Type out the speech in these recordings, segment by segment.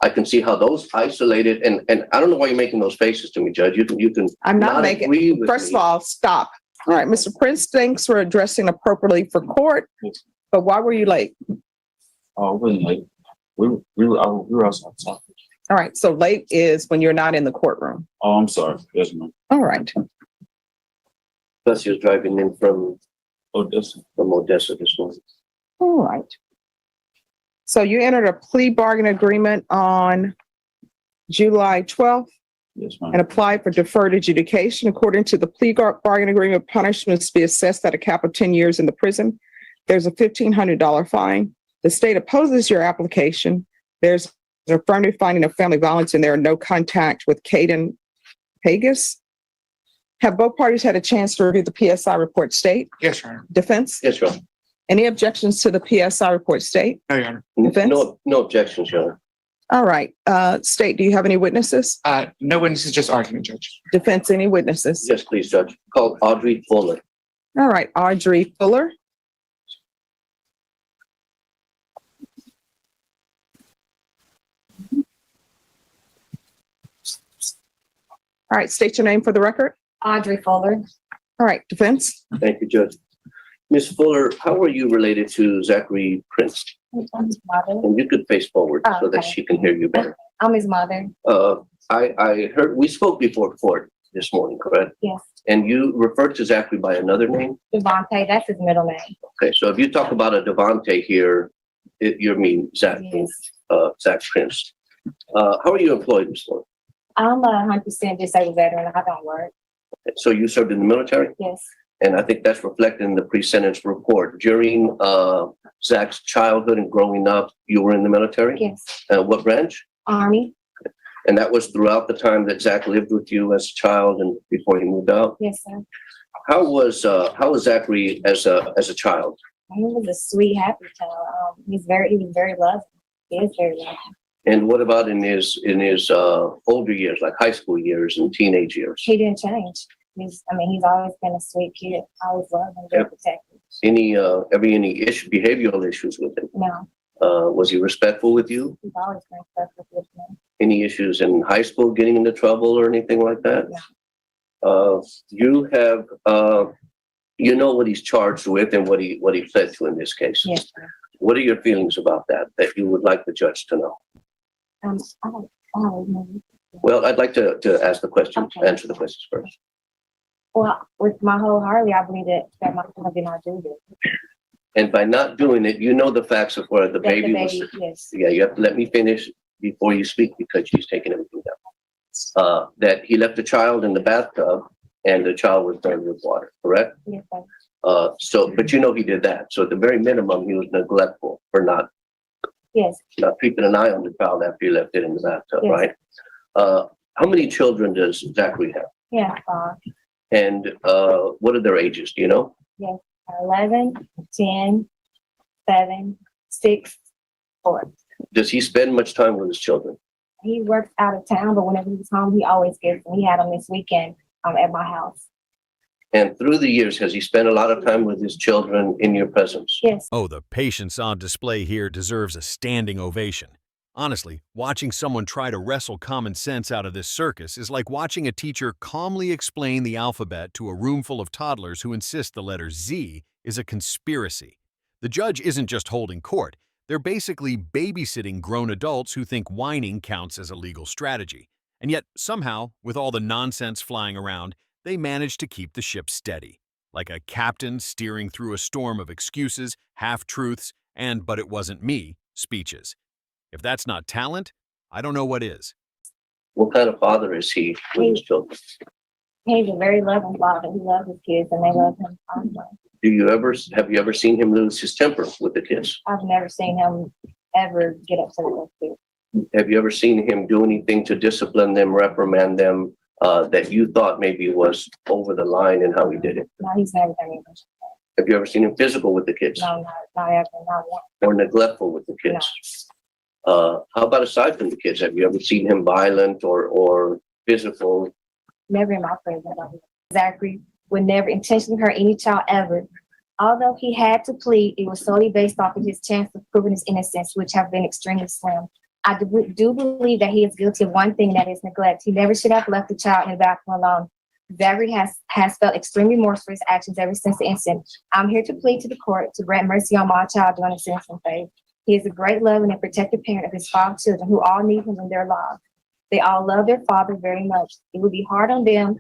I can see how those isolated, and I don't know why you're making those faces to me, Judge. You can. I'm not making. Agree with First me. of all, stop. All right, Mr. Prince, thanks for addressing appropriately for court. But why were you late? Oh, it wasn't late. We were outside talking. All right, so late is when you're not in the courtroom. Oh, I'm sorry. Yes, ma'am. All right. Plus, he was driving in from Odessa. this morning. All right. So you entered a plea bargain agreement on July 12th Yes, ma'am. and applied for deferred adjudication. According to the plea bargain agreement, punishments be assessed at a cap of 10 years in the prison. There's a $1,500 fine. The state opposes your application. There's an affirmative finding of family violence and there are no contact with Caden Haggis. Have both parties had a chance to review the PSI report state? Yes, Your Honor. Defense? Yes, Your Honor. Any objections to the PSI report state? No, Your Honor. Defense? No objections, Your Honor. All right. State, do you have any witnesses? No witnesses, just argument, Judge. Defense, any witnesses? Yes, please, Judge. Call Audrey Fuller. All right. Audrey Fuller. All right. State your name for the record. Audrey Fuller. All right. Defense? Thank you, Judge. Ms. Fuller, how are you related to Zachary Prince? I'm his mother. And you could face forward Oh, so that okay. she can hear you better. I'm his mother. I heard, we spoke before court this morning, correct? Yes. And you referred to Zachary by another name? Devontae, that's his middle name. Okay, so if you talk about a Devontae here, you mean Zach, Yes. Zach Prince. How are you employed, Ms. Fuller? I'm a 100% disabled veteran. I don't work. So you served in the military? Yes. And I think that's reflected in the pre-sentence report. During Zach's childhood and growing up, you were in the military? Yes. What branch? Army. And that was throughout the time that Zach lived with you as a child and before he moved out? Yes, sir. How was Zachary as a child? He was a sweet, happy child. He was very loving. He is very loving. And what about in his older years, like high school years and teenage years? He didn't change. He's always been a sweet kid. I always loved him, very protective. Any behavioral issues with him? No, Was he respectful with you? he's always been respectful with me. Any issues in high school, getting into trouble or anything like that? No. You have, you know what he's charged with and what he pled to in this case. Yes, sir. What are your feelings about that you would like the judge to know? I don't know. Well, I'd like to ask the questions, Okay. answer the questions first. Well, with my wholeheartedly, I believe that my son did not do this. And by not doing it, you know the facts of where the That baby the was. baby, yes. Yeah, you have to let me finish before you speak because she's taking everything down. That he left the child in the bathtub and the child was burned with water, correct? Yes, sir. But you know he did that. So at the very minimum, he was neglectful for not Yes. keeping an eye on the child after he left it in the bathtub, Yes. right? How many children does Zachary have? Yeah. And what are their ages? Do you know? Yes. 11, 10, 7, 6, 4. Does he spend much time with his children? He works out of town, but whenever he's home, he always gets them. He had them this weekend at my house. And through the years, has he spent a lot of time with his children in your presence? Yes. Oh, the patience on display here deserves a standing ovation. Honestly, watching someone try to wrestle common sense out of this circus is like watching a teacher calmly explain the alphabet to a room full of toddlers who insist the letter Z is a conspiracy. The judge isn't just holding court. They're basically babysitting grown adults who think whining counts as a legal strategy. And yet, somehow, with all the nonsense flying around, they manage to keep the ship steady. Like a captain steering through a storm of excuses, half-truths, and "but it wasn't me" speeches. If that's not talent, I don't know what is. What kind of father is he with his children? He's a very loving father. He loves his kids and they love him also. Have you ever seen him lose his temper with the kids? I've never seen him ever get upset with kids. Have you ever seen him do anything to discipline them, reprimand them, that you thought maybe was over the line in how he did it? No, he's never done anything. Have you ever seen him physical with the kids? No, not ever, not once. Or neglectful with the kids? How about aside from the kids? Have you ever seen him violent or physical? Never in my presence. Zachary would never intentionally hurt any child ever. Although he had to plead, it was solely based off of his chance of proving his innocence, which have been extremely slim. I do believe that he is guilty of one thing, that is neglect. He never should have left the child in the bathroom alone. Zachary has felt extreme remorse for his actions ever since the incident. I'm here to plead to the court to grant mercy on my child during the sentencing phase. He is a great, loving, and protective parent of his 5 children who all need him in their lives. They all love their father very much. It would be hard on them.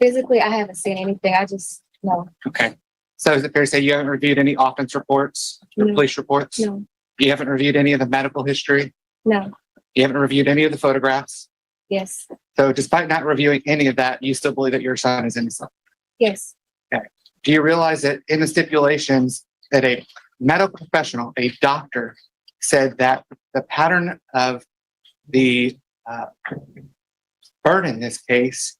Physically, I haven't seen anything. I just, no. Okay. So is it fair to say you haven't reviewed any offense reports or No. police reports? No, You haven't reviewed any of the medical history? no, You haven't reviewed any of the photographs? yes, So despite not reviewing any of that, you still believe that your son is innocent? yes, Do you realize that in the stipulations that a medical professional, a doctor, said that the pattern of the burn in this case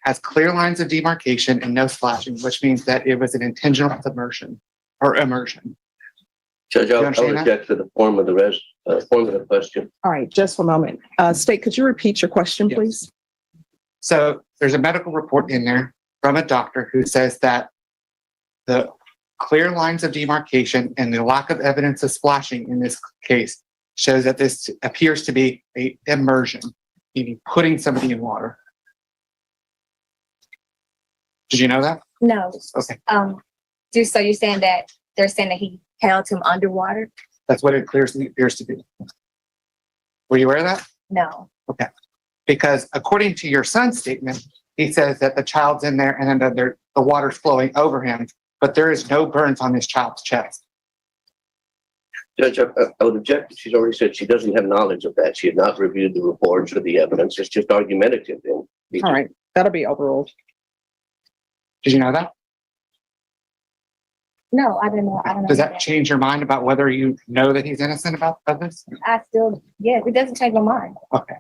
has clear lines of demarcation and no splashing, which means that it was an intentional submersion or immersion. Judge, You I'll understand that? object to the form of the question. All right, just a moment. State, could you repeat your question, Yes. please? So there's a medical report in there from a doctor who says that the clear lines of demarcation and the lack of evidence of splashing in this case shows that this appears to be a immersion, meaning putting somebody in water. Did you know that? no. Okay. So you're saying that they're saying that he held him underwater? That's what it clearly appears to be. Were you aware of that? No, Because according to your son's statement, he says that the child's in there and then the water's flowing over him, but there is no burns on this child's chest. Judge, I would object. She's already said she doesn't have knowledge of that. She had not reviewed the reports or the evidence. It's just argumentative. All right, that'll be overruled. Did you know that? no, I didn't know. I don't know. Does that change your mind about whether you know that he's innocent about this? I still, yeah, it doesn't change my mind. Okay.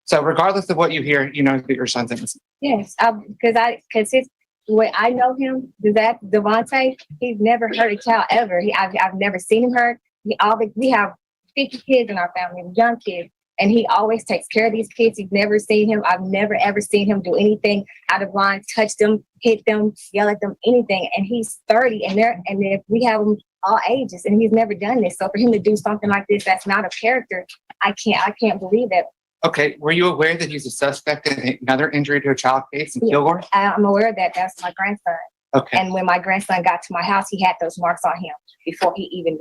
So regardless of what you hear, you know that your son's innocent. Yes, because his way I know him, that Devontae, he's never hurt a child ever. I've never seen him hurt. We have 50 kids in our family, young kids, and he always takes care of these kids. He's never seen him. I've never ever seen him do anything out of line, touch them, hit them, yell at them, anything. And he's 30, and if we have them all ages, and he's never done this. So for him to do something like this, that's not a character. I can't believe that. Okay. Were you aware that he's a suspect in another injury to a child case in Kilgore? I'm aware of that. That's my grandson. Okay. And when my grandson got to my house, he had those marks on him before he even,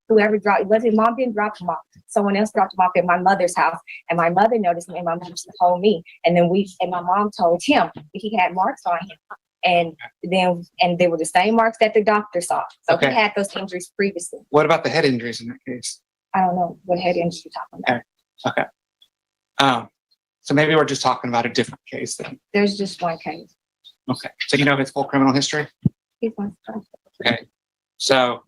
whoever dropped, mom didn't drop him off. Someone else dropped him off at my mother's house. And my mother noticed me and my mother told me. And my mom told him that he had marks on him. And they were the same marks that the doctor saw. So Okay. he had those injuries previously. What about the head injuries in that case? I don't know what head injury you're talking about. Okay. So maybe we're just talking about a different case then. There's just one case. Okay. So you know his full criminal history? He's one. Okay. So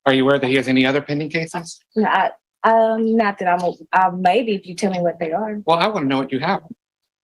are you aware that he has any other pending cases? Not that maybe if you tell me what they are. Well, I want to know what you have.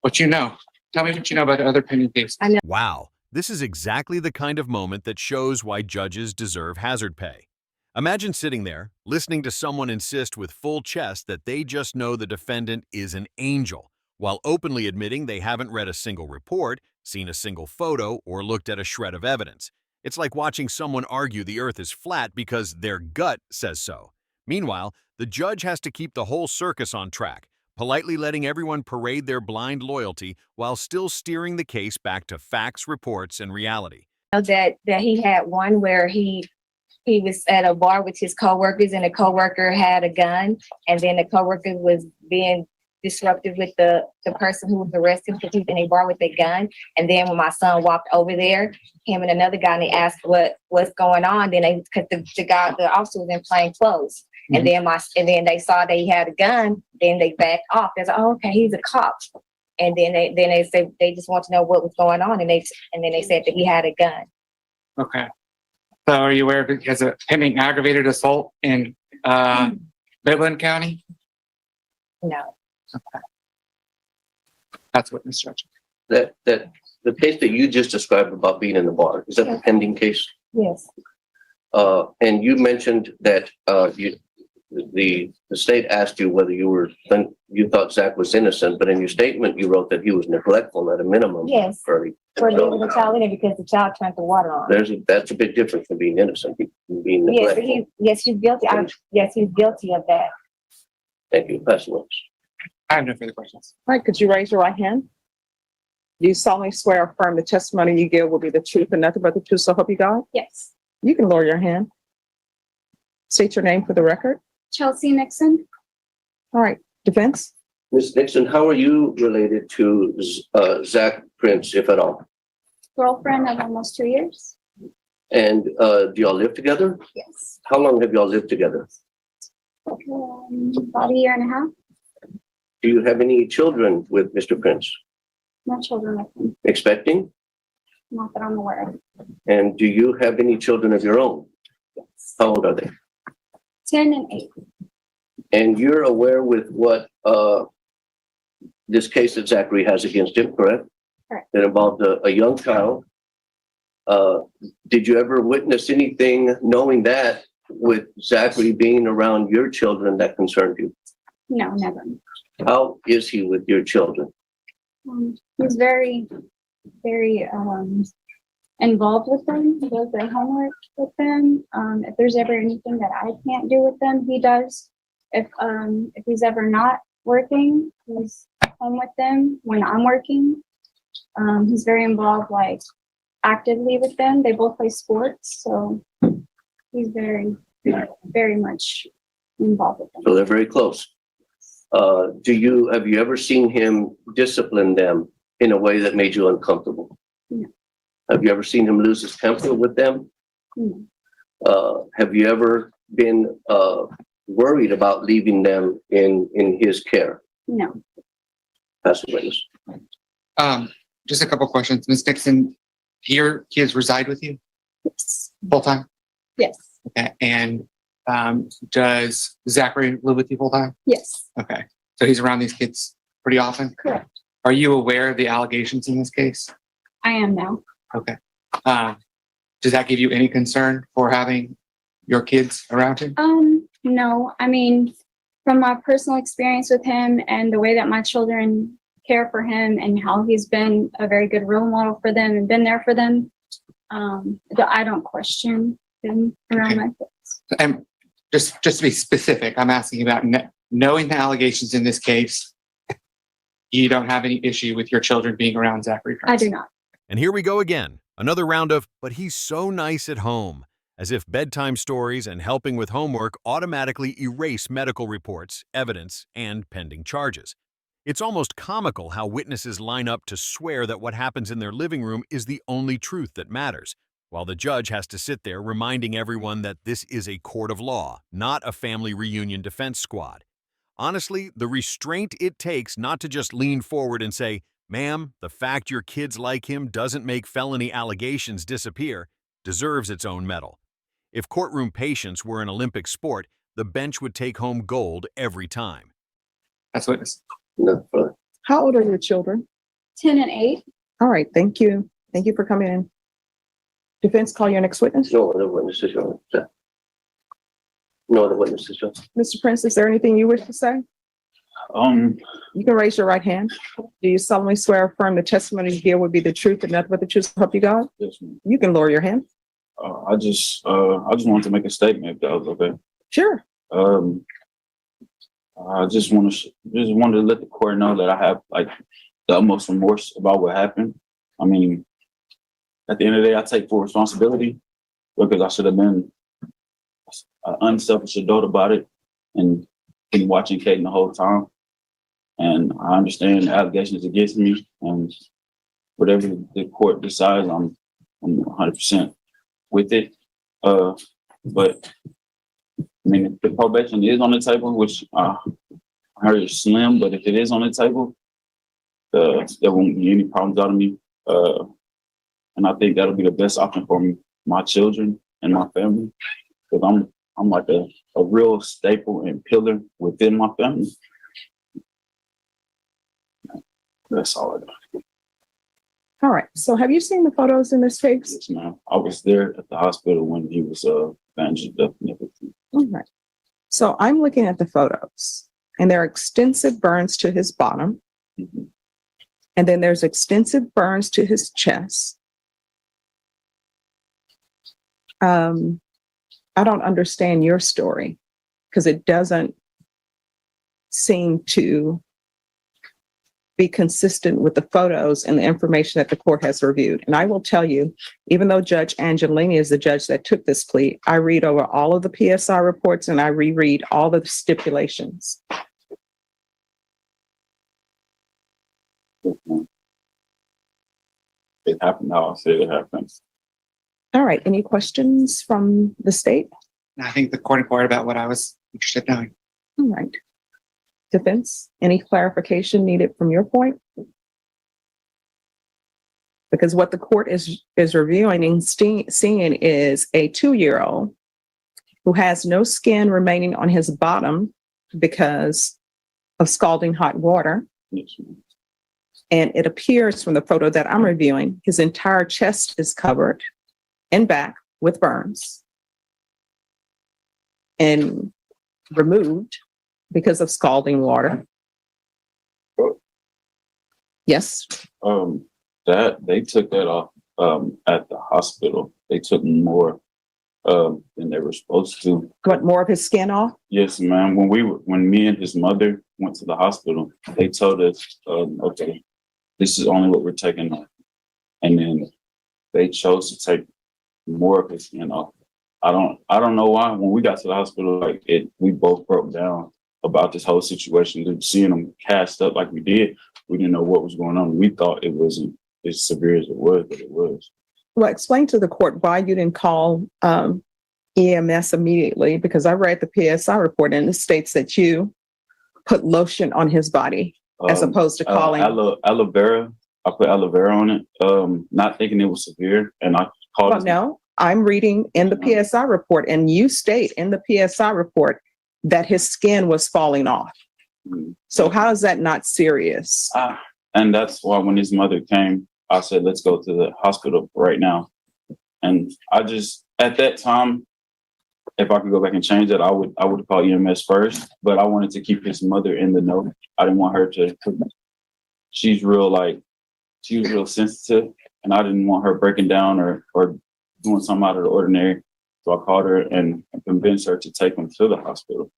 What you know. Tell me what you know about other pending cases. Wow, this is exactly the kind of moment that shows why judges deserve hazard pay. Imagine sitting there, listening to someone insist with full chest that they just know the defendant is an angel, while openly admitting they haven't read a single report, seen a single photo, or looked at a shred of evidence. It's like watching someone argue the earth is flat because their gut says so. Meanwhile, the judge has to keep the whole circus on track, politely letting everyone parade their blind loyalty while still steering the case back to facts, reports, and reality. That he had one where he was at a bar with his coworkers and the coworker had a gun, and then the coworker was being disruptive with the person who was arrested because he was in a bar with a gun. And then when my son walked over there, him and another guy, and they asked what's going on. Then because the officer was in plain clothes. Mm-hmm. And then they saw that he had a gun. Then they backed off. They said, "Oh, okay, he's a cop." And then they said they just want to know what was going on, and then they said that he had a gun. Okay. So are you aware that he has a pending aggravated assault in Midland County? No. Okay. That's what Ms. Judge. That the case that you just described about being in the bar, is that the pending case? Yes. And you mentioned that the state asked you whether you thought Zach was innocent, but in your statement, you wrote that he was neglectful at a minimum. Yes, For leaving the child in there because the child turned the water on. that's a bit different from being innocent, being Yes, neglectful. he's guilty. Yes, he's guilty of that. Thank you. Pass the witness. I have no further questions. All right, could you raise your right hand? Do you solemnly swear or affirm the testimony you give will be the truth and nothing but the truth, so help you God? Yes. You can lower your hand. State your name for the record. Chelsea Nixon. All right, defense? Ms. Nixon, how are you related to Zach Prince, if at all? Girlfriend of almost 2 years. And do y'all live together? Yes. How long have y'all lived together? About a year and a half. Do you have any children with Mr. Prince? No children with him. Expecting? Not that I'm aware of. And do you have any children of your own? Yes. How old are they? 10 and 8. And you're aware with what this case that Zachary has against him, correct? Correct. That involved a young child. Did you ever witness anything knowing that with Zachary being around your children that concerned you? No, never. How is he with your children? He's very, very involved with them. He does their homework with them. If there's ever anything that I can't do with them, he does. If he's ever not working, he's home with them when I'm working. He's very involved, like actively with them. They both play sports, so he's very, very much involved with them. So they're very close. Have you ever seen him discipline them in a way that made you uncomfortable? No. Have you ever seen him lose his temper with them? No. Have you ever been worried about leaving them in his care? No. Pass the witness. Just a couple questions. Ms. Nixon, your kids reside with you Yes. full time? Yes. Okay. And does Zachary live with you full time? Yes. Okay. So he's around these kids pretty often? Correct. Are you aware of the allegations in this case? I am now. Okay. Does that give you any concern for having your kids around him? No. I mean, from my personal experience with him and the way that my children care for him and how he's been a very good role model for them and been there for them, I don't question him around my kids. And just to be specific, I'm asking about knowing the allegations in this case. You don't have any issue with your children being around Zachary Prince? I do not. And here we go again. Another round of, but he's so nice at home. As if bedtime stories and helping with homework automatically erase medical reports, evidence, and pending charges. It's almost comical how witnesses line up to swear that what happens in their living room is the only truth that matters, while the judge has to sit there reminding everyone that this is a court of law, not a family reunion defense squad. Honestly, the restraint it takes not to just lean forward and say, "Ma'am, the fact your kids like him doesn't make felony allegations disappear," deserves its own medal. If courtroom patience were an Olympic sport, the bench would take home gold every time. That's witness. No further. How old are your children? 10 and 8. All right, thank you. Thank you for coming in. Defense, call your next witness. No other witnesses, Your Honor. No other witnesses, Your Honor. Mr. Prince, is there anything you wish to say? You can raise your right hand. Do you solemnly swear or affirm the testimony you give would be the truth and nothing but the truth, so help you God? Yes, ma'am. You can lower your hand. I just wanted to make a statement if that was okay. Sure. I just wanted to let the court know that I have like the utmost remorse about what happened. I mean, at the end of the day, I take full responsibility because I should have been an unselfish adult about it and been watching Kaden the whole time. And I understand the allegations against me, and whatever the court decides, I'm 100% with it. But I mean, if the probation is on the table, which I heard is slim, but if it is on the table, there won't be any problems out of me. And I think that'll be the best option for me, my children and my family, because I'm like a real staple and pillar within my family. That's all I got. All right. So have you seen the photos in this case? Yes, ma'am. I was there at the hospital when he was bandaged up and everything. All right. So I'm looking at the photos, and there are extensive burns to his bottom, Mhm. and then there's extensive burns to his chest. I don't understand your story because it doesn't seem to be consistent with the photos and the information that the court has reviewed. And I will tell you, even though Judge Angelini is the judge that took this plea, I read over all of the PSI reports and I reread all the stipulations. It happened how I said it happened. All right, any questions from the state? And I think the court inquired about what I was interested in knowing. All right. Defense, any clarification needed from your point? Because what the court is reviewing and seeing is a 2-year-old who has no skin remaining on his bottom because of scalding hot water. Yes, ma'am. And it appears from the photo that I'm reviewing, his entire chest is covered and back with burns and removed because of scalding water. Yes. That they took that off at the hospital. They took more than they were supposed to. Got more of his skin off? Yes, ma'am. When me and his mother went to the hospital, they told us, okay, this is only what we're taking off. And then they chose to take more of his skin off. I don't know why. When we got to the hospital, we both broke down about this whole situation. Seeing him cast up like we did, we didn't know what was going on. We thought it wasn't as severe as it was, but it was. Well, explain to the court why you didn't call EMS immediately, because I read the PSI report and it states that you put lotion on his body as opposed to calling. Aloe vera. I put aloe vera on it, not thinking it was severe, and I called. Well, no, I'm reading in the PSI report, and you state in the PSI report that his skin was falling off. So how is that not serious? And that's why when his mother came, I said, let's go to the hospital right now. And I just, at that time, if I could go back and change it, I would call EMS first, but I wanted to keep his mother in the know. I didn't want her to, she was real sensitive, and I didn't want her breaking down or doing something out of the ordinary. So I called her and convinced her to take him to the hospital.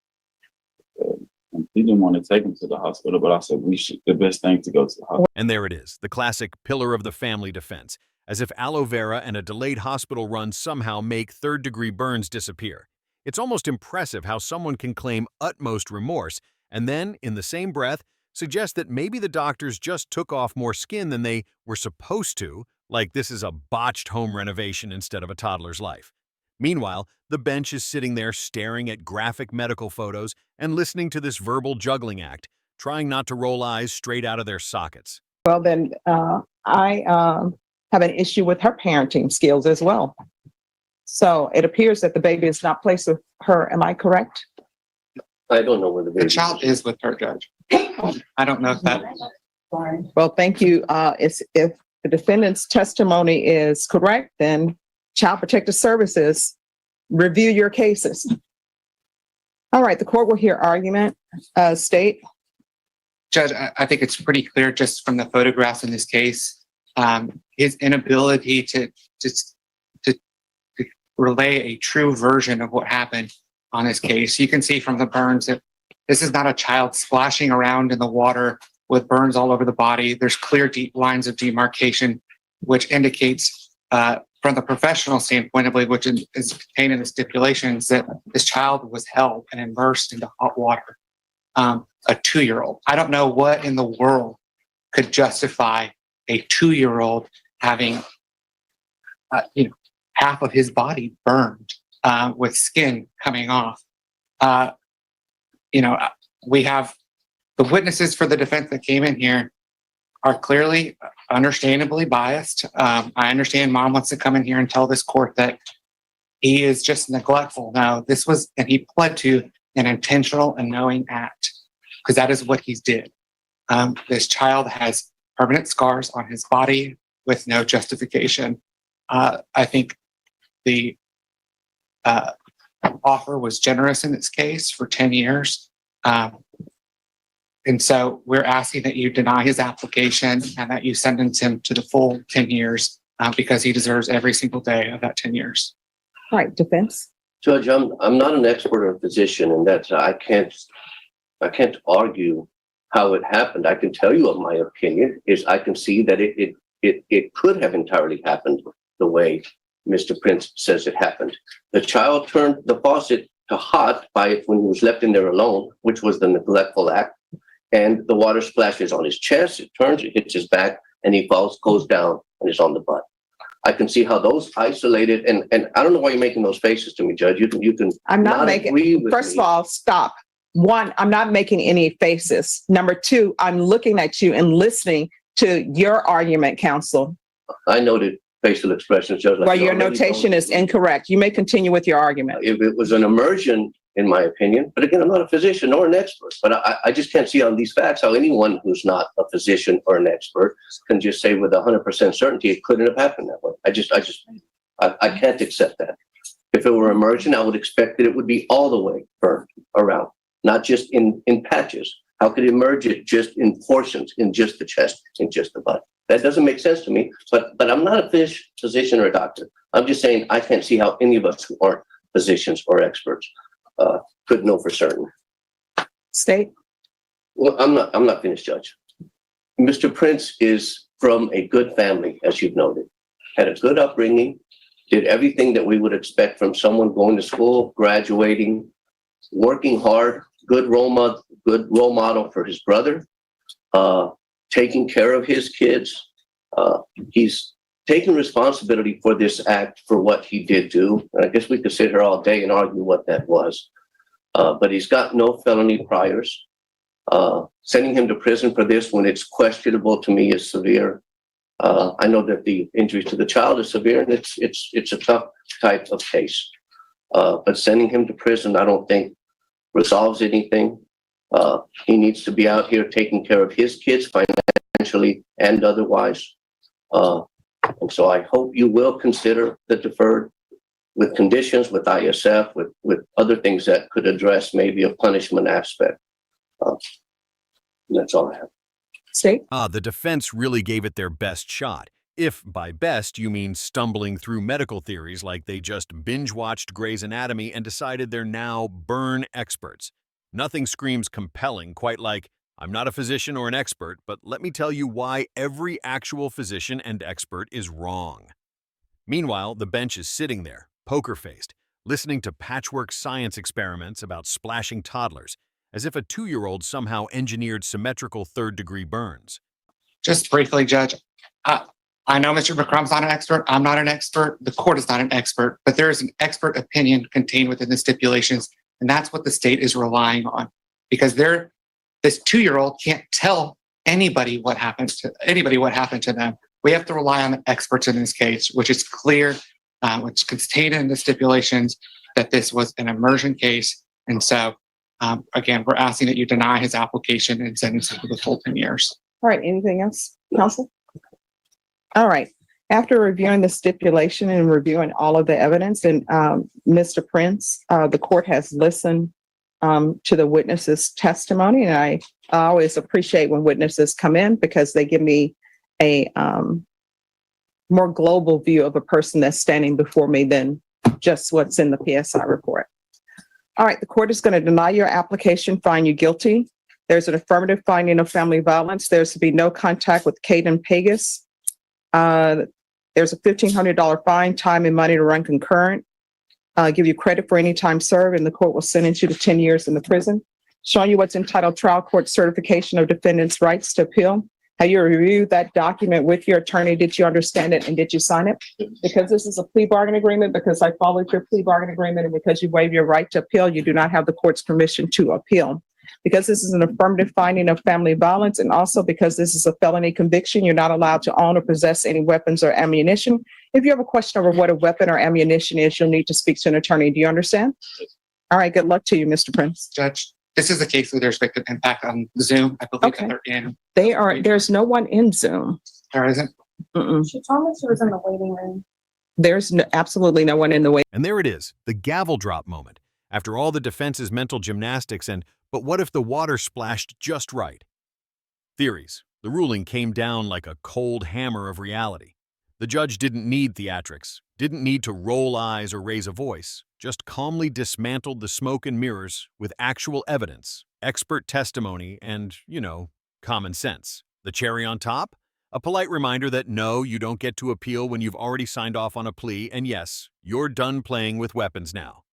And he didn't want to take him to the hospital, but I said, the best thing to go to the hospital. And there it is, the classic pillar of the family defense, as if aloe vera and a delayed hospital run somehow make third-degree burns disappear. It's almost impressive how someone can claim utmost remorse and then, in the same breath, suggest that maybe the doctors just took off more skin than they were supposed to, like this is a botched home renovation instead of a toddler's life. Meanwhile, the bench is sitting there staring at graphic medical photos and listening to this verbal juggling act, trying not to roll eyes straight out of their sockets. Well, then I have an issue with her parenting skills as well. So it appears that the baby is not placed with her. Am I correct? I don't know where the The baby child is with her, Judge. I don't know if that. Well, thank you. If the defendant's testimony is correct, then Child Protective Services, review your cases. All right, the court will hear argument. State. Judge, I think it's pretty clear just from the photographs in this case, his inability to relay a true version of what happened on his case. You can see from the burns that this is not a child splashing around in the water with burns all over the body. There's clear deep lines of demarcation, which indicates from the professional standpoint, I believe, which is contained in the stipulations, that this child was held and immersed into hot water. A 2-year-old. I don't know what in the world could justify a 2-year-old having, half of his body burned with skin coming off. We have the witnesses for the defense that came in here are clearly, understandably biased. I understand mom wants to come in here and tell this court that he is just neglectful. No, and he pled to an intentional and knowing act, because that is what he did. This child has permanent scars on his body with no justification. I think the offer was generous in this case for 10 years. And so we're asking that you deny his application and that you sentence him to the full 10 years because he deserves every single day of that 10 years. All right, defense. Judge, I'm not an expert or physician, and that's I can't argue how it happened. I can tell you of my opinion is I can see that it could have entirely happened the way Mr. Prince says it happened. The child turned the faucet to hot when he was left in there alone, which was the neglectful act. And the water splashes on his chest, it turns, it hits his back, and he falls, goes down, and is on the butt. I can see how those isolated, and I don't know why you're making those faces to me, Judge. You can. I'm not making, agree with first me. of all, stop. One, I'm not making any faces. Number two, I'm looking at you and listening to your argument, counsel. I noted facial expressions, Judge. Well, your notation is incorrect. You may continue with your argument. If it was an immersion, in my opinion, but again, I'm not a physician or an expert, but I just can't see on these facts how anyone who's not a physician or an expert can just say with 100% certainty it couldn't have happened that way. I can't accept that. If it were immersion, I would expect that it would be all the way burned around, not just in patches. How could it immerse it just in portions, in just the chest, in just the butt? That doesn't make sense to me, but I'm not a physician or a doctor. I'm just saying I can't see how any of us who aren't physicians or experts could know for certain. State. Well, I'm not finished, Judge. Mr. Prince is from a good family, as you've noted, had a good upbringing, did everything that we would expect from someone going to school, graduating, working hard, good role model for his brother, taking care of his kids. He's taking responsibility for this act for what he did do. And I guess we could sit here all day and argue what that was. But he's got no felony priors. Sending him to prison for this when it's questionable to me is severe. I know that the injuries to the child is severe and it's a tough type of case. But sending him to prison, I don't think resolves anything. He needs to be out here taking care of his kids financially and otherwise. And so I hope you will consider the deferred with conditions, with ISF, with other things that could address maybe a punishment aspect. That's all I have. State. The defense really gave it their best shot. If by best you mean stumbling through medical theories like they just binge-watched Grey's Anatomy and decided they're now burn experts. Nothing screams compelling quite like, I'm not a physician or an expert, but let me tell you why every actual physician and expert is wrong. Meanwhile, the bench is sitting there, poker-faced, listening to patchwork science experiments about splashing toddlers, as if a 2-year-old somehow engineered symmetrical third-degree burns. Just briefly, Judge, I know Mr. McCrum's not an expert. I'm not an expert. The court is not an expert, but there is an expert opinion contained within the stipulations, and that's what the state is relying on, because this 2-year-old can't tell anybody what happened to them. We have to rely on the experts in this case, which is clear, which is contained in the stipulations that this was an immersion case. And so, again, we're asking that you deny his application and sentence him to the full 10 years. All right. Anything else, counsel? All right. After reviewing the stipulation and reviewing all of the evidence, and Mr. Prince, the court has listened to the witness's testimony, and I always appreciate when witnesses come in because they give me a more global view of a person that's standing before me than just what's in the PSI report. All right, the court is going to deny your application, find you guilty. There's an affirmative finding of family violence. There's to be no contact with Caden Pegas. There's a $1,500 fine, time and money to run concurrent. Give you credit for any time served, and the court will sentence you to 10 years in the prison. Showing you what's entitled Trial Court Certification of Defendant's Rights to Appeal. Have you reviewed that document with your attorney? Did you understand it and did you sign it? Because this is a plea bargain agreement, because I followed your plea bargain agreement, and because you waive your right to appeal, you do not have the court's permission to appeal. Because this is an affirmative finding of family violence, and also because this is a felony conviction, you're not allowed to own or possess any weapons or ammunition. If you have a question over what a weapon or ammunition is, you'll need to speak to an attorney. Do you understand? All right, good luck to you, Mr. Prince. Judge, this is a case with respect to impact on Zoom. I believe that they're in. There's no one in Zoom. There isn't? Mm-mm. She told me she was in the waiting room. There's absolutely no one in the way. And there it is, the gavel drop moment. After all the defense's mental gymnastics but what if the water splashed just right? Theories. The ruling came down like a cold hammer of reality. The judge didn't need theatrics, didn't need to roll eyes or raise a voice, just calmly dismantled the smoke and mirrors with actual evidence, expert testimony, and, common sense. The cherry on top? A polite reminder that no, you don't get to appeal when you've already signed off on a plea, and yes, you're done playing with weapons now.